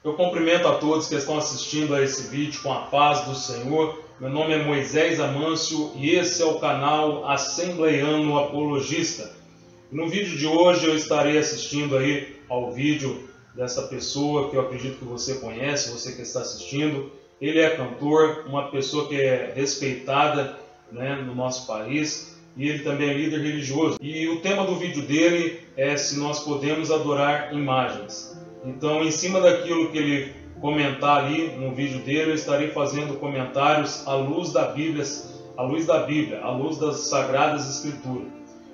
Eu cumprimento a todos que estão assistindo a esse vídeo com a paz do Senhor. Meu nome é Moisés Amâncio e esse é o canal Assembleiano Apologista. No vídeo de hoje eu estarei assistindo aí ao vídeo dessa pessoa que eu acredito que você conhece, você que está assistindo. Ele é cantor, uma pessoa que é respeitada, no nosso país, e ele também é líder religioso. E o tema do vídeo dele é se nós podemos adorar imagens. Então, em cima daquilo que ele comentar ali no vídeo dele, eu estarei fazendo comentários à luz da Bíblia, à luz das Sagradas Escrituras.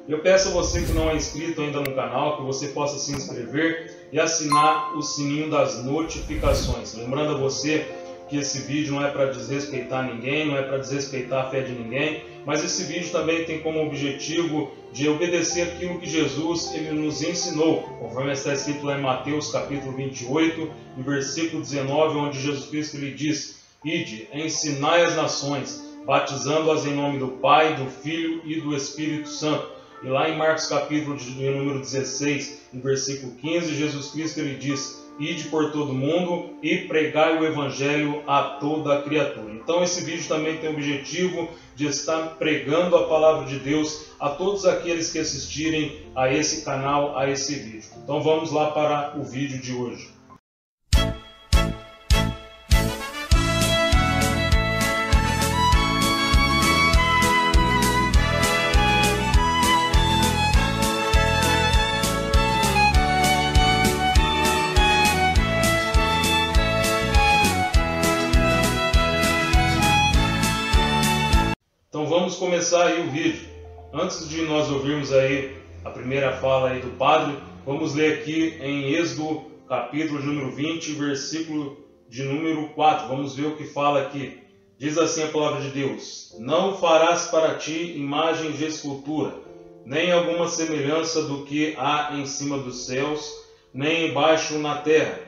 Eu peço a você que não é inscrito ainda no canal, que você possa se inscrever e assinar o sininho das notificações. Lembrando a você que esse vídeo não é para desrespeitar ninguém, não é para desrespeitar a fé de ninguém, mas esse vídeo também tem como objetivo de obedecer aquilo que Jesus ele nos ensinou, conforme está escrito lá em Mateus capítulo 28, e versículo 19, onde Jesus Cristo lhe diz: Ide, ensinai as nações, batizando-as em nome do Pai, do Filho e do Espírito Santo. E lá em Marcos capítulo de número 16, e versículo 15, Jesus Cristo ele diz: Ide por todo mundo e pregai o Evangelho a toda a criatura. Então esse vídeo também tem o objetivo de estar pregando a palavra de Deus a todos aqueles que assistirem a esse canal, a esse vídeo. Então vamos lá para o vídeo de hoje. Então vamos começar aí o vídeo. Antes de nós ouvirmos aí a primeira fala aí do padre, vamos ler aqui em Êxodo capítulo de número 20, versículo de número 4. Vamos ver o que fala aqui. Diz assim a palavra de Deus: Não farás para ti imagem de escultura, nem alguma semelhança do que há em cima dos céus, nem embaixo na terra,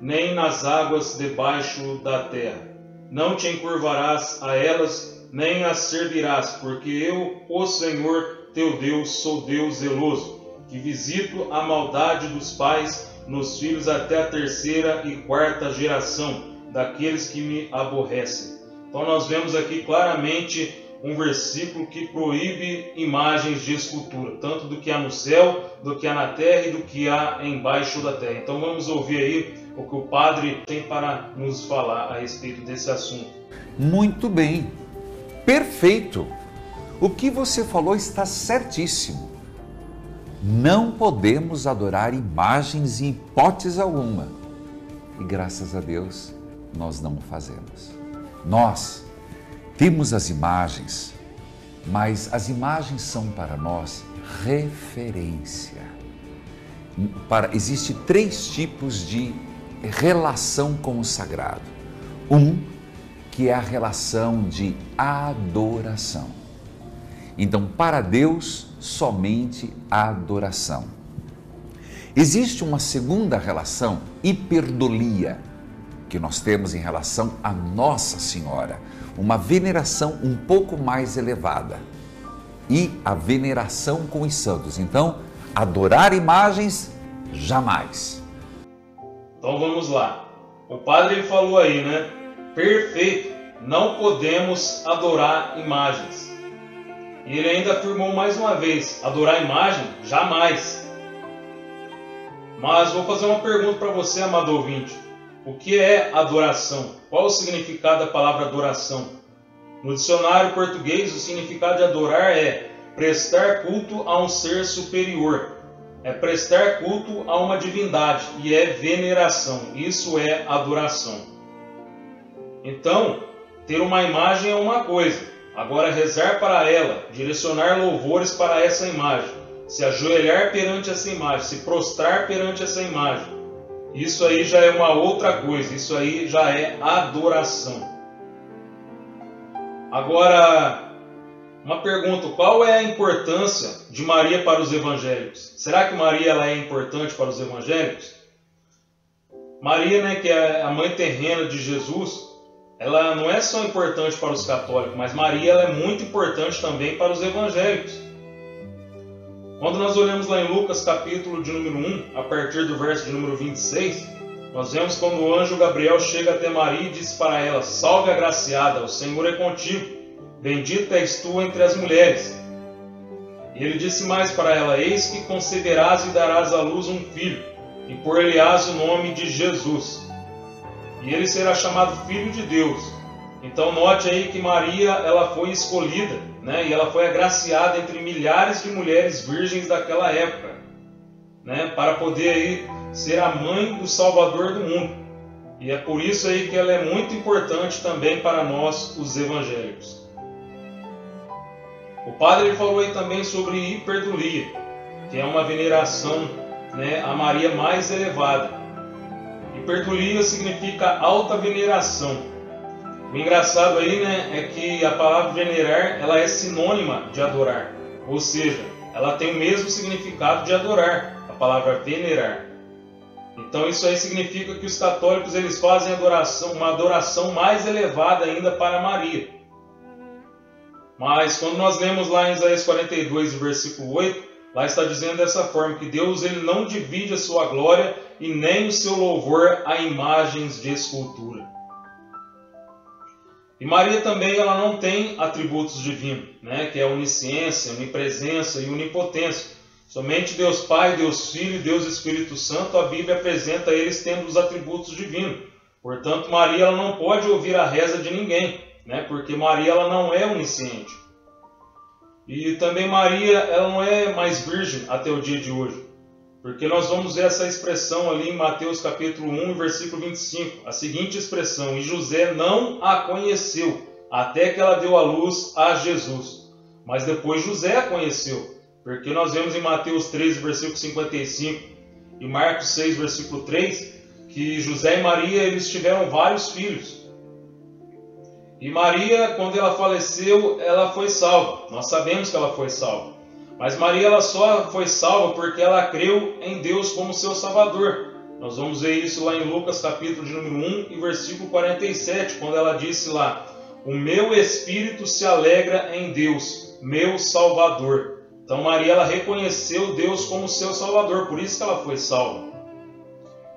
nem nas águas debaixo da terra. Não te encurvarás a elas, nem as servirás, porque eu, o Senhor teu Deus, sou Deus zeloso, que visito a maldade dos pais nos filhos até a terceira e quarta geração daqueles que me aborrecem. Então nós vemos aqui claramente um versículo que proíbe imagens de escultura, tanto do que há no céu, do que há na terra e do que há embaixo da terra. Então vamos ouvir aí o que o padre tem para nos falar a respeito desse assunto. Muito bem. Perfeito! O que você falou está certíssimo. Não podemos adorar imagens em hipótese alguma. E graças a Deus, nós não o fazemos. Nós temos as imagens, mas as imagens são para nós referência. Existem 3 tipos de relação com o sagrado. Que é a relação de adoração. Então, para Deus, somente a adoração. Existe uma segunda relação, hiperdolia, que nós temos em relação a Nossa Senhora, uma veneração um pouco mais elevada. E a veneração com os santos. Então, adorar imagens, jamais. Então vamos lá. O padre ele falou aí, Perfeito, não podemos adorar imagens. E ele ainda afirmou mais uma vez, adorar imagem, jamais. Mas vou fazer uma pergunta para você, amado ouvinte. O que é adoração? Qual o significado da palavra adoração? No dicionário português, o significado de adorar é prestar culto a um ser superior. É prestar culto a uma divindade e é veneração. Isso é adoração. Então, ter uma imagem é uma coisa, agora rezar para ela, direcionar louvores para essa imagem, se ajoelhar perante essa imagem, se prostrar perante essa imagem, isso aí já é uma outra coisa, isso aí já é adoração. Agora, uma pergunta, qual é a importância de Maria para os evangélicos? Será que Maria ela é importante para os evangélicos? Maria, que é a mãe terrena de Jesus, ela não é só importante para os católicos, mas Maria ela é muito importante também para os evangélicos. Quando nós olhamos lá em Lucas capítulo de número 1, a partir do verso de número 26, Nós vemos quando o anjo Gabriel chega até Maria e diz para ela: salve agraciada, o Senhor é contigo, bendita és tu entre as mulheres. E ele disse mais para ela: eis que conceberás e darás à luz um filho, e por-lhe-ás o nome de Jesus. E ele será chamado Filho de Deus. Então note aí que Maria, ela foi escolhida, né? E ela foi agraciada entre milhares de mulheres virgens daquela época, né? Para poder aí ser a mãe do Salvador do mundo. E é por isso aí que ela é muito importante também para nós, os evangélicos. O padre ele falou aí também sobre hiperdulia, que é uma veneração, né, a Maria mais elevada. Hiperdulia significa alta veneração. O engraçado aí, né, é que a palavra venerar, ela é sinônima de adorar. Ou seja, ela tem o mesmo significado de adorar, a palavra venerar. Então isso aí significa que os católicos eles fazem uma adoração mais elevada ainda para Maria. Mas quando nós lemos lá em Isaías 42, versículo 8, lá está dizendo dessa forma, que Deus ele não divide a sua glória e nem o seu louvor a imagens de escultura. E Maria também ela não tem atributos divinos, né? Que é onisciência, onipresença e onipotência. Somente Deus Pai, Deus Filho e Deus Espírito Santo, a Bíblia apresenta eles tendo os atributos divinos. Portanto, Maria ela não pode ouvir a reza de ninguém, né? Porque Maria ela não é onisciente. E também Maria ela não é mais virgem até o dia de hoje. Porque nós vamos ver essa expressão ali em Mateus capítulo 1, versículo 25. A seguinte expressão: e José não a conheceu, até que ela deu à luz a Jesus. Mas depois José a conheceu. Porque nós vemos em Mateus 13, versículo 55 e Marcos 6, versículo 3, que José e Maria eles tiveram vários filhos. E Maria, quando ela faleceu, ela foi salva. Nós sabemos que ela foi salva. Mas Maria ela só foi salva porque ela creu em Deus como seu Salvador. Nós vamos ver isso lá em Lucas capítulo de número 1 e versículo 47, quando ela disse lá: o meu espírito se alegra em Deus, meu Salvador. Então Maria ela reconheceu Deus como seu Salvador, por isso que ela foi salva.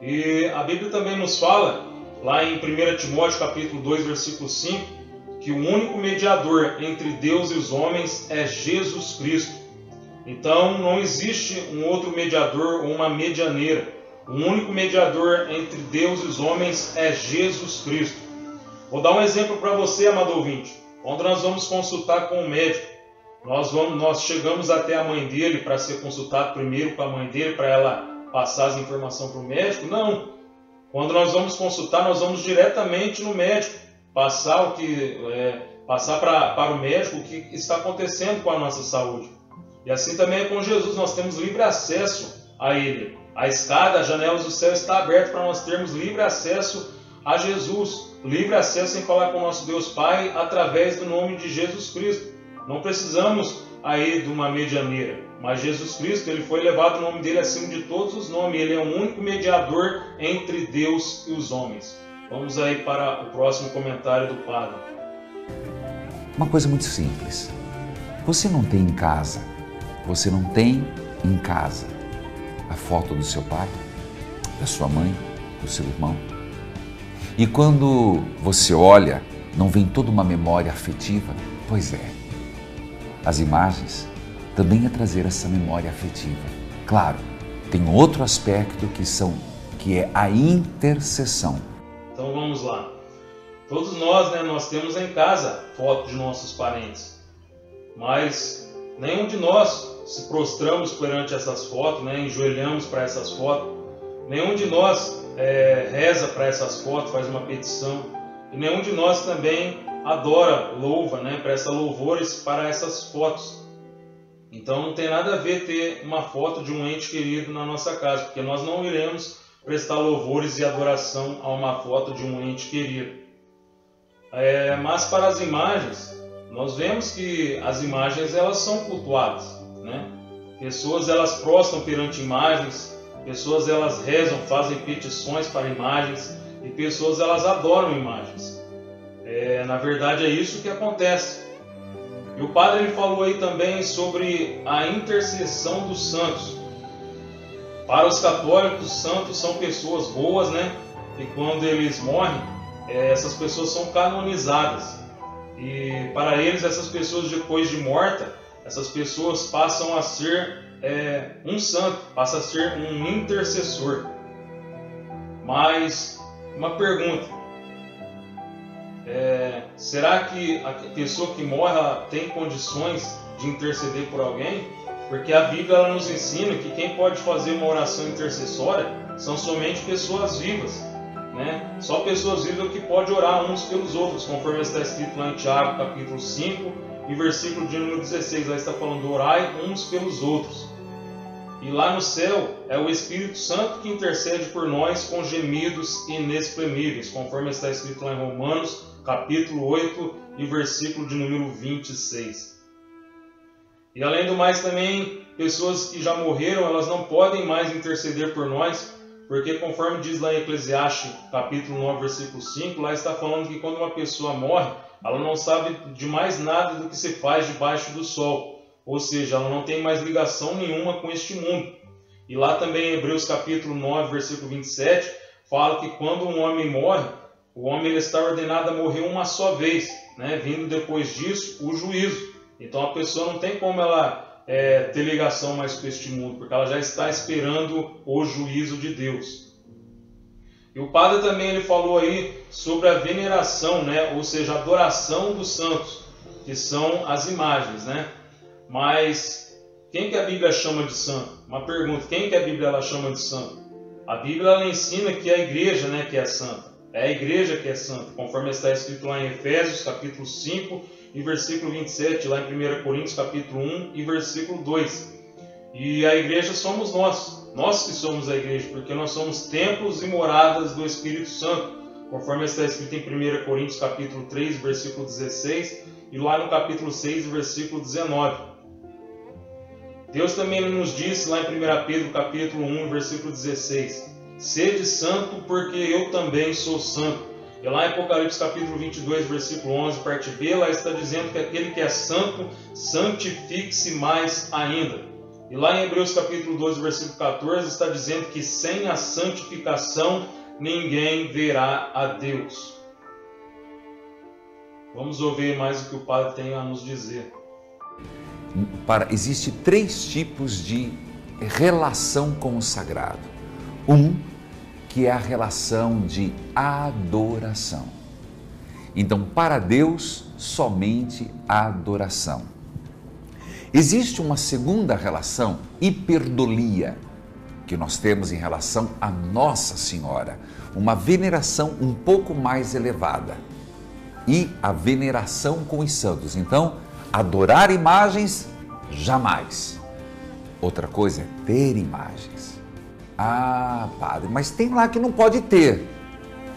E a Bíblia também nos fala, lá em 1 Timóteo capítulo 2, versículo 5, que o único mediador entre Deus e os homens é Jesus Cristo. Então não existe um outro mediador ou uma medianeira. O único mediador entre Deus e os homens é Jesus Cristo. Vou dar um exemplo para você, amado ouvinte. Quando nós vamos consultar com o médico, nós chegamos até a mãe dele para ser consultado primeiro com a mãe dele, para ela passar as informações para o médico? Não. Quando nós vamos consultar, nós vamos diretamente no médico, passar para o médico o que está acontecendo com a nossa saúde. E assim também é com Jesus, nós temos livre acesso a Ele. A escada, as janelas do céu está aberta para nós termos livre acesso a Jesus, livre acesso em falar com o nosso Deus Pai através do nome de Jesus Cristo. Não precisamos aí de uma medianeira, mas Jesus Cristo, ele foi levado o nome dele acima de todos os nomes. Ele é o único mediador entre Deus e os homens. Vamos aí para o próximo comentário do Padre. Uma coisa muito simples. Você não tem em casa a foto do seu pai, da sua mãe, do seu irmão? E quando você olha, não vem toda uma memória afetiva? Pois é. As imagens também é trazer essa memória afetiva. Claro, tem outro aspecto que é a intercessão. Então vamos lá. Todos nós, nós temos em casa fotos de nossos parentes, mas nenhum de nós se prostramos perante essas fotos, enjoelhamos para essas fotos. Nenhum de nós reza para essas fotos, faz uma petição. E nenhum de nós também adora, louva, presta louvores para essas fotos. Então não tem nada a ver ter uma foto de um ente querido na nossa casa, porque nós não iremos prestar louvores e adoração a uma foto de um ente querido. Mas para as imagens, nós vemos que as imagens elas são cultuadas, Pessoas elas prostram perante imagens, pessoas elas rezam, fazem petições para imagens e pessoas elas adoram imagens. Na verdade é isso que acontece. E o padre ele falou aí também sobre a intercessão dos santos. Para os católicos, os santos são pessoas boas, que quando eles morrem, essas pessoas são canonizadas. E para eles, essas pessoas depois de morta, essas pessoas passam a ser um santo, passa a ser um intercessor. Mas uma pergunta: será que a pessoa que morre tem condições de interceder por alguém? Porque a Bíblia ela nos ensina que quem pode fazer uma oração intercessória são somente pessoas vivas, né? Só pessoas vivas que podem orar uns pelos outros, conforme está escrito lá em Tiago, capítulo 5, e versículo de número 16. Lá está falando: orai uns pelos outros. E lá no céu é o Espírito Santo que intercede por nós com gemidos inexprimíveis, conforme está escrito lá em Romanos, capítulo 8 e versículo de número 26. E além do mais também, pessoas que já morreram, elas não podem mais interceder por nós, porque conforme diz lá em Eclesiastes, capítulo 9, versículo 5, lá está falando que quando uma pessoa morre, ela não sabe de mais nada do que se faz debaixo do sol. Ou seja, ela não tem mais ligação nenhuma com este mundo. E lá também em Hebreus capítulo 9, versículo 27, fala que quando um homem morre, o homem ele está ordenado a morrer uma só vez, né? Vindo depois disso o juízo. Então a pessoa não tem como ela ter ligação mais com este mundo, porque ela já está esperando o juízo de Deus. E o padre também ele falou aí sobre a veneração, né? Ou seja, a adoração dos santos, que são as imagens, né? Mas quem que a Bíblia chama de santo? Uma pergunta: quem que a Bíblia ela chama de santo? A Bíblia ela ensina que é a igreja, né, que é santa. É a igreja que é santa, conforme está escrito lá em Efésios capítulo 5 e versículo 27, lá em 1 Coríntios capítulo 1 e versículo 2. E a igreja somos nós que somos a igreja, porque nós somos templos e moradas do Espírito Santo, conforme está escrito em 1 Coríntios capítulo 3, versículo 16, e lá no capítulo 6, versículo 19. Deus também nos disse lá em 1 Pedro capítulo 1, versículo 16: sede santo, porque eu também sou santo. E lá em Apocalipse capítulo 22, versículo 11, parte B, lá está dizendo que aquele que é santo, santifique-se mais ainda. E lá em Hebreus capítulo 12, versículo 14, está dizendo que sem a santificação ninguém verá a Deus. Vamos ouvir mais o que o Padre tem a nos dizer. Existe 3 tipos de relação com o sagrado. Que é a relação de adoração. Então, para Deus, somente adoração. Existe uma segunda relação, hiperdolia, que nós temos em relação a Nossa Senhora, uma veneração um pouco mais elevada. E a veneração com os santos. Então, adorar imagens, jamais. Outra coisa é ter imagens. Ah, padre, mas tem lá que não pode ter.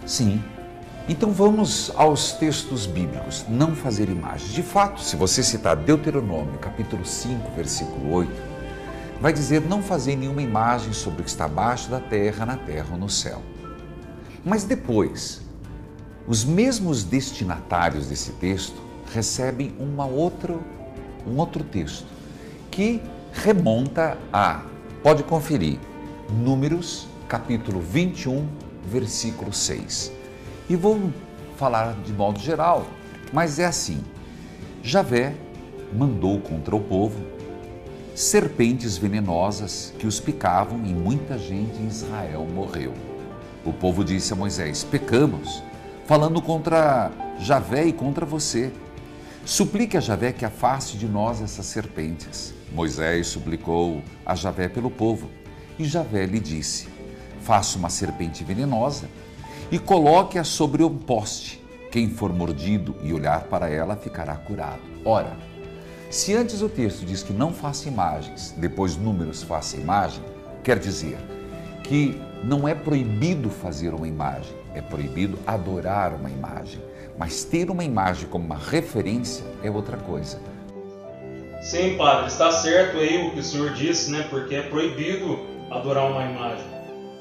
Sim. Então vamos aos textos bíblicos. Não fazer imagens. De fato, se você citar Deuteronômio, capítulo 5, versículo 8, vai dizer: não fazer nenhuma imagem sobre o que está abaixo da terra, na terra ou no céu. Mas depois, os mesmos destinatários desse texto recebem um outro texto que remonta a, pode conferir, Números, capítulo 21, versículo 6. E vou falar de modo geral, mas é assim: Javé mandou contra o povo serpentes venenosas que os picavam e muita gente em Israel morreu. O povo disse a Moisés: pecamos, falando contra Javé e contra você. Suplique a Javé que afaste de nós essas serpentes. Moisés suplicou a Javé pelo povo. E Javé lhe disse: faça uma serpente venenosa e coloque-a sobre um poste. Quem for mordido e olhar para ela ficará curado. Ora, se antes o texto diz que não faça imagens, depois Números faça imagem, quer dizer que não é proibido fazer uma imagem, é proibido adorar uma imagem. Mas ter uma imagem como uma referência é outra coisa. Sim, padre, está certo aí o que o senhor disse, né? Porque é proibido adorar uma imagem.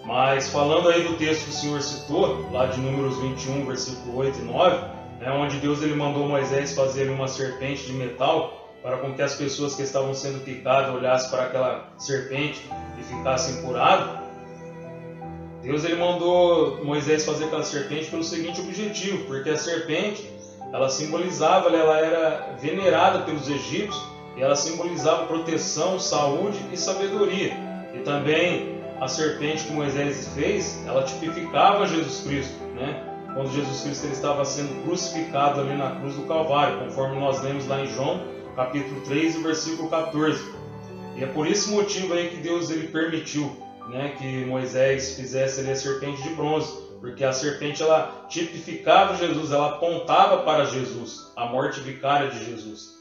Mas falando aí do texto que o senhor citou, lá de Números 21, versículo 8 e 9, né, onde Deus ele mandou Moisés fazer uma serpente de metal para com que as pessoas que estavam sendo picadas olhassem para aquela serpente e ficassem curadas. Deus ele mandou Moisés fazer aquela serpente pelo seguinte objetivo, porque a serpente ela simbolizava, ela era venerada pelos egípcios e ela simbolizava proteção, saúde e sabedoria. E também a serpente que Moisés fez, ela tipificava Jesus Cristo, né? Quando Jesus Cristo ele estava sendo crucificado ali na cruz do Calvário, conforme nós lemos lá em João, capítulo 3, versículo 14. E é por esse motivo aí que Deus ele permitiu, né, que Moisés fizesse ali a serpente de bronze, porque a serpente ela tipificava Jesus, ela apontava para Jesus, a morte vicária de Jesus.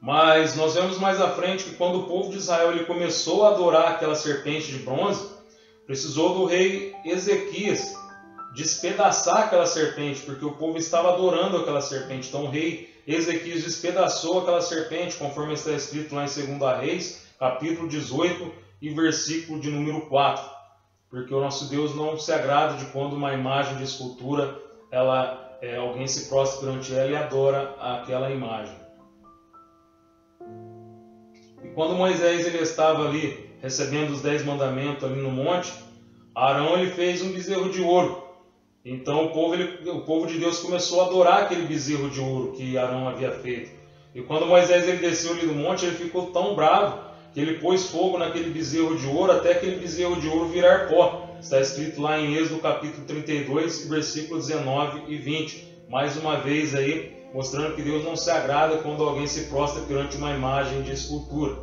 Mas nós vemos mais à frente que quando o povo de Israel ele começou a adorar aquela serpente de bronze, precisou do rei Ezequias despedaçar aquela serpente, porque o povo estava adorando aquela serpente. Então o rei Ezequias despedaçou aquela serpente, conforme está escrito lá em 2 Reis, capítulo 18 e versículo de número 4. Porque o nosso Deus não se agrada de quando uma imagem de escultura, alguém se prostra perante ela e adora aquela imagem. E quando Moisés ele estava ali recebendo os 10 mandamentos ali no monte, Arão ele fez um bezerro de ouro. Então o povo de Deus começou a adorar aquele bezerro de ouro que Arão havia feito. E quando Moisés ele desceu ali do monte, ele ficou tão bravo que ele pôs fogo naquele bezerro de ouro até aquele bezerro de ouro virar pó. Está escrito lá em Êxodo capítulo 32, versículo 19 e 20. Mais uma vez aí, mostrando que Deus não se agrada quando alguém se prostra perante uma imagem de escultura.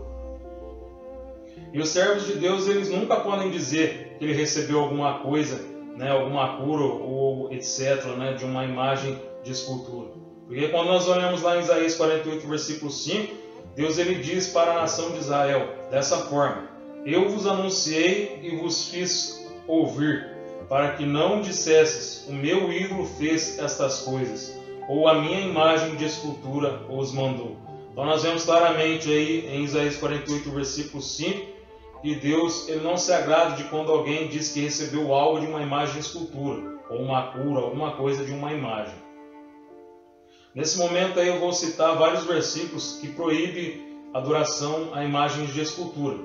E os servos de Deus, eles nunca podem dizer que ele recebeu alguma coisa, né, alguma cura ou etc., né, de uma imagem de escultura. Porque quando nós olhamos lá em Isaías 48, versículo 5, Deus ele diz para a nação de Israel dessa forma: eu vos anunciei e vos fiz ouvir, para que não dissesses, o meu ídolo fez estas coisas, ou a minha imagem de escultura os mandou. Então nós vemos claramente aí em Isaías 48, versículo 5, que Deus ele não se agrada de quando alguém diz que recebeu algo de uma imagem de escultura, ou uma cura, alguma coisa de uma imagem. Nesse momento aí eu vou citar vários versículos que proíbem adoração a imagens de escultura.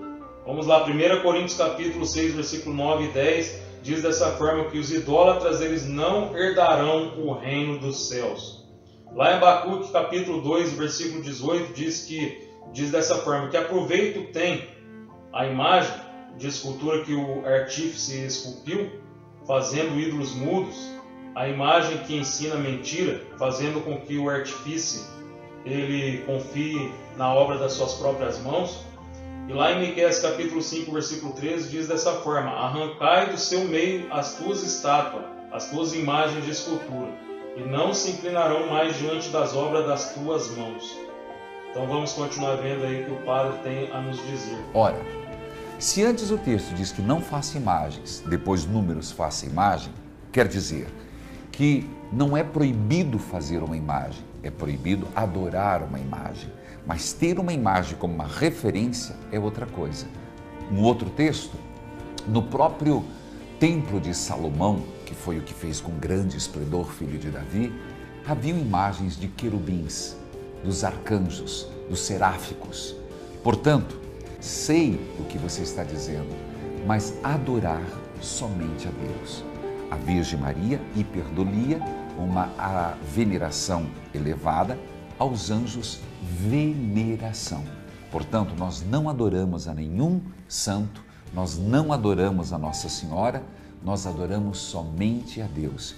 Vamos lá, 1 Coríntios capítulo 6, versículo 9 e 10, diz dessa forma que os idólatras eles não herdarão o reino dos céus. Lá em Abacuque capítulo 2, versículo 18, diz dessa forma que aproveito tem a imagem de escultura que o artífice esculpiu, fazendo ídolos mudos, a imagem que ensina mentira, fazendo com que o artífice ele confie na obra das suas próprias mãos. E lá em Miqueias capítulo 5, versículo 13, diz dessa forma: arrancai do seu meio as tuas estátuas, as tuas imagens de escultura, e não se inclinarão mais diante das obras das tuas mãos. Então vamos continuar vendo aí o que o Padre tem a nos dizer. Ora, se antes o texto diz que não faça imagens, depois números faça imagem, quer dizer que não é proibido fazer uma imagem, é proibido adorar uma imagem. Mas ter uma imagem como uma referência é outra coisa. Um outro texto, no próprio templo de Salomão, que foi o que fez com grande esplendor filho de Davi, haviam imagens de querubins, dos arcanjos, dos seráficos. Portanto, sei o que você está dizendo, mas adorar somente a Deus. A Virgem Maria hiperdolia a veneração elevada, aos anjos veneração. Portanto, nós não adoramos a nenhum santo, nós não adoramos a Nossa Senhora, nós adoramos somente a Deus.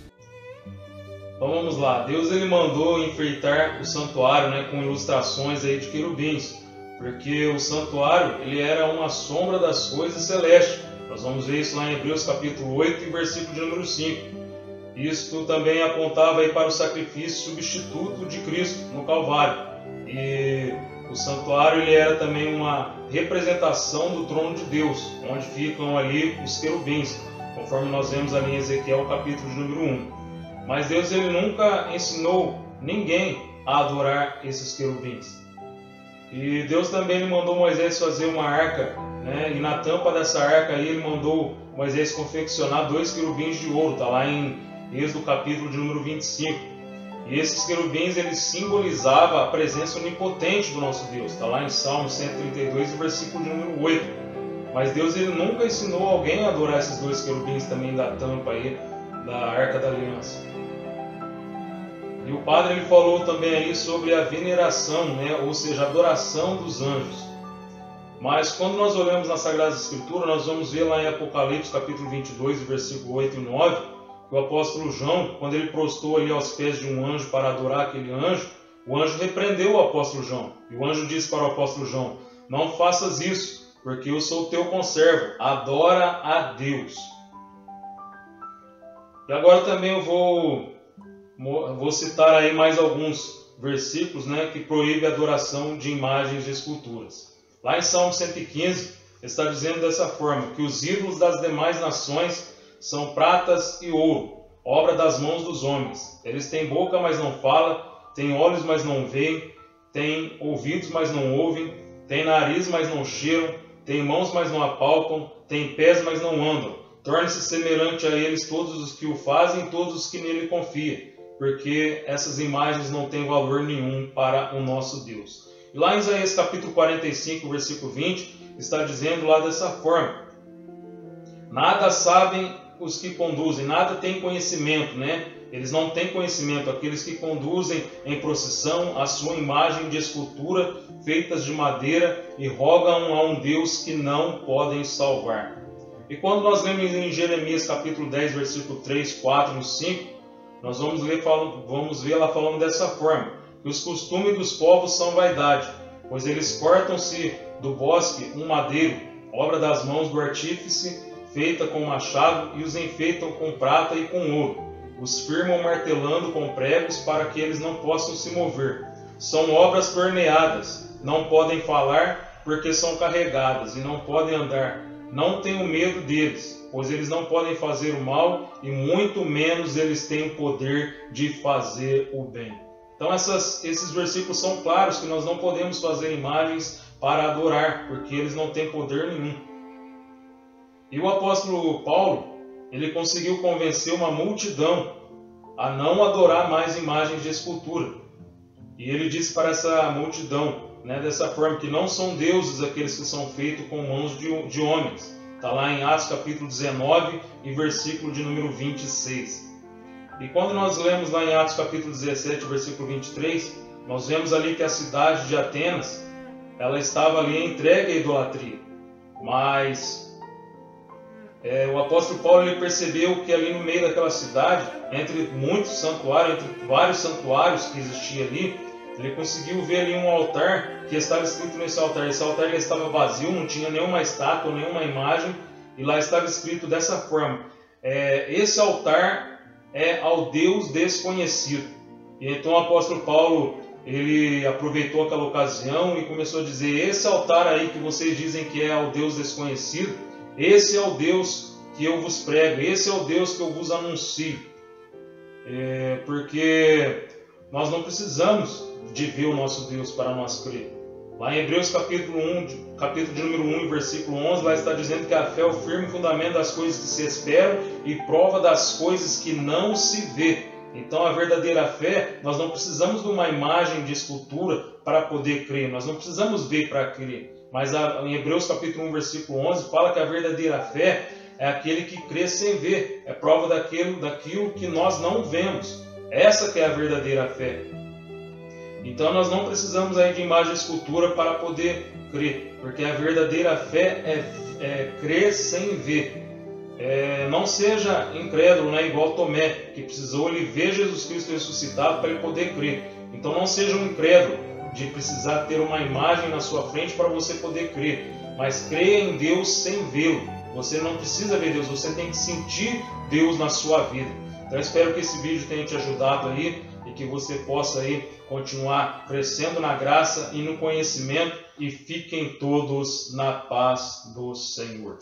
Então vamos lá, Deus ele mandou enfeitar o santuário, né, com ilustrações aí de querubins, porque o santuário ele era uma sombra das coisas celestes. Nós vamos ver isso lá em Hebreus capítulo 8 e versículo de número 5. Isto também apontava aí para o sacrifício substituto de Cristo no Calvário. E o santuário ele era também uma representação do trono de Deus, onde ficam ali os querubins, conforme nós vemos ali em Ezequiel capítulo de número 1. Mas Deus ele nunca ensinou ninguém a adorar esses querubins. E Deus também ele mandou Moisés fazer uma arca, né? E na tampa dessa arca aí ele mandou Moisés confeccionar 2 querubins de ouro, está lá em Êxodo capítulo de número 25. E esses querubins eles simbolizavam a presença onipotente do nosso Deus, está lá em Salmo 132, versículo de número 8. Mas Deus ele nunca ensinou alguém a adorar esses dois querubins também da tampa aí da Arca da Aliança. E o padre ele falou também aí sobre a veneração, né? Ou seja, a adoração dos anjos. Mas quando nós olhamos na Sagrada Escritura, nós vamos ver lá em Apocalipse capítulo 22, versículo 8 e 9, que o apóstolo João, quando ele prostou ali aos pés de um anjo para adorar aquele anjo, o anjo repreendeu o apóstolo João. E o anjo disse para o apóstolo João: não faças isso, porque eu sou teu conservo, adora a Deus. E agora também eu vou citar aí mais alguns versículos, né, que proíbem a adoração de imagens de esculturas. Lá em Salmo 115, está dizendo dessa forma, que os ídolos das demais nações são pratas e ouro, obra das mãos dos homens. Eles têm boca, mas não falam, têm olhos, mas não veem, têm ouvidos, mas não ouvem, têm nariz, mas não cheiram, têm mãos, mas não apalpam, têm pés, mas não andam. Torne-se semelhante a eles todos os que o fazem e todos os que nele confiam, porque essas imagens não têm valor nenhum para o nosso Deus. E lá em Isaías capítulo 45, versículo 20, está dizendo lá dessa forma: nada sabem os que conduzem, nada têm conhecimento, né? Eles não têm conhecimento, aqueles que conduzem em procissão a sua imagem de escultura feitas de madeira e rogam a um Deus que não podem salvar. E quando nós lemos em Jeremias capítulo 10, versículo 3, 4 e 5, nós vamos ver lá falando dessa forma, que os costumes dos povos são vaidade, pois eles cortam-se do bosque um madeiro, obra das mãos do artífice, feita com machado, e os enfeitam com prata e com ouro. Os firmam martelando com pregos para que eles não possam se mover. São obras torneadas, não podem falar porque são carregadas e não podem andar. Não tenho medo deles, pois eles não podem fazer o mal e muito menos eles têm o poder de fazer o bem. Então esses versículos são claros que nós não podemos fazer imagens para adorar, porque eles não têm poder nenhum. E o apóstolo Paulo, ele conseguiu convencer uma multidão a não adorar mais imagens de escultura. E ele disse para essa multidão, né, dessa forma, que não são deuses aqueles que são feitos com mãos de homens. Está lá em Atos capítulo 19 e versículo de número 26. E quando nós lemos lá em Atos capítulo 17, versículo 23, nós vemos ali que a cidade de Atenas, ela estava ali entregue à idolatria. Mas o apóstolo Paulo ele percebeu que ali no meio daquela cidade, entre muitos santuários, entre vários santuários que existiam ali, ele conseguiu ver ali um altar que estava escrito nesse altar. Esse altar ele estava vazio, não tinha nenhuma estátua, nenhuma imagem, e lá estava escrito dessa forma: esse altar é ao Deus desconhecido. E então o apóstolo Paulo ele aproveitou aquela ocasião e começou a dizer: esse altar aí que vocês dizem que é ao Deus desconhecido, esse é o Deus que eu vos prego, esse é o Deus que eu vos anuncio. Porque nós não precisamos de ver o nosso Deus para nós crer. Lá em Hebreus capítulo de número 1, versículo 11, lá está dizendo que a fé é o firme fundamento das coisas que se esperam e prova das coisas que não se vê. Então a verdadeira fé, nós não precisamos de uma imagem de escultura para poder crer, nós não precisamos ver para crer. Mas em Hebreus capítulo 1, versículo 11, fala que a verdadeira fé é aquele que crê sem ver, é prova daquilo que nós não vemos. Essa que é a verdadeira fé. Então nós não precisamos aí de imagem e escultura para poder crer, porque a verdadeira fé é crer sem ver. Não seja incrédulo, né, igual Tomé, que precisou ele ver Jesus Cristo ressuscitado para ele poder crer. Então não seja um incrédulo de precisar ter uma imagem na sua frente para você poder crer, mas creia em Deus sem vê-lo. Você não precisa ver Deus, você tem que sentir Deus na sua vida. Então espero que esse vídeo tenha te ajudado aí e que você possa aí continuar crescendo na graça e no conhecimento, e fiquem todos na paz do Senhor.